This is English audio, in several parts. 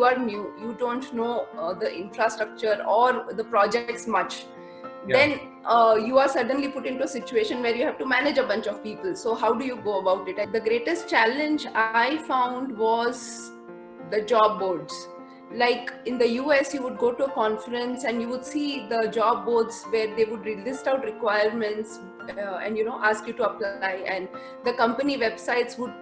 you are new, you don't know the infrastructure or the projects much, then you are suddenly put into a situation where you have to manage a bunch of people. So how do you go about it? The greatest challenge I found was the job boards. Like in the US, you would go to a conference and you would see the job boards where they would list out requirements and ask you to apply, and the company websites would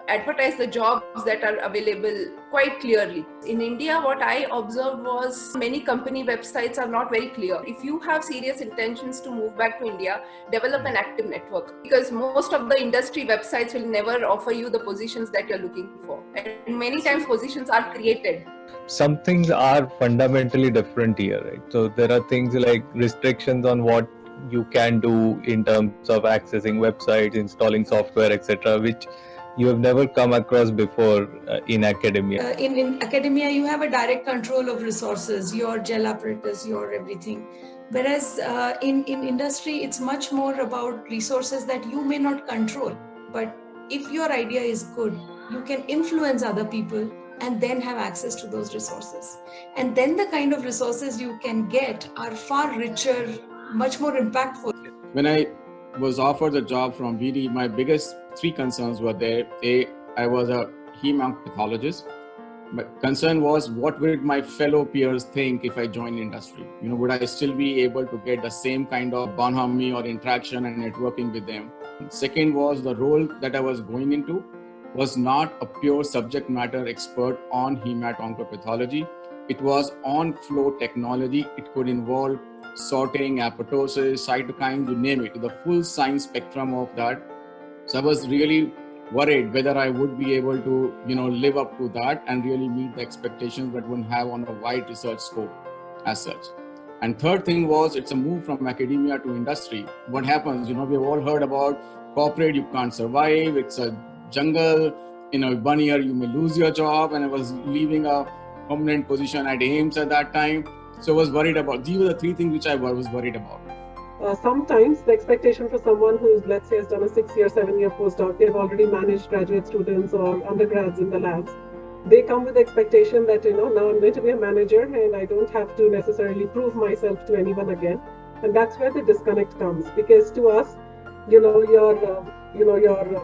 advertise the jobs that are available quite clearly. In India, what I observed was many company websites are not very clear. If you have serious intentions to move back to India, develop an active network, because most of the industry websites will never offer you the positions that you're looking for. And many times positions are created. Some things are fundamentally different here, right? So there are things like restrictions on what you can do in terms of accessing websites, installing software, etc., which you have never come across before in academia. In academia, you have a direct control of resources, your gel apparatus, your everything. Whereas in industry, it's much more about resources that you may not control. But if your idea is good, you can influence other people and then have access to those resources. And then the kind of resources you can get are far richer, much more impactful. When I was offered the job from BD, my biggest three concerns were there. I was a hem-onc pathologist. My concern was, what would my fellow peers think if I joined industry? Would I still be able to get the same kind of bonhomie or interaction and networking with them? Second was, the role that I was going into was not a pure subject matter expert on hemat-oncopathology. It was on-flow technology. It could involve sorting, apoptosis, cytokines, you name it, the full science spectrum of that. So I was really worried whether I would be able to, live up to that and really meet the expectations that one have on a wide research scope as such. And third thing was, it's a move from academia to industry. What happens, we've all heard about corporate, you can't survive, it's a jungle, 1 year you may lose your job, and I was leaving a permanent position at AIMS at that time. So I was worried about, these were the three things which I was worried about. Sometimes the expectation for someone who's, let's say, has done a 6-year, 7-year postdoc, they've already managed graduate students or undergrads in the labs. They come with the expectation that, now I'm going to be a manager and I don't have to necessarily prove myself to anyone again. And that's where the disconnect comes, because to us, your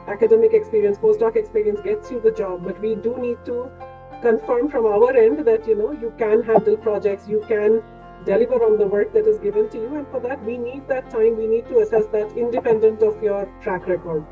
academic experience, postdoc experience gets you the job, but we do need to confirm from our end that, you can handle projects, you can deliver on the work that is given to you. And for that, we need that time, we need to assess that independent of your track record.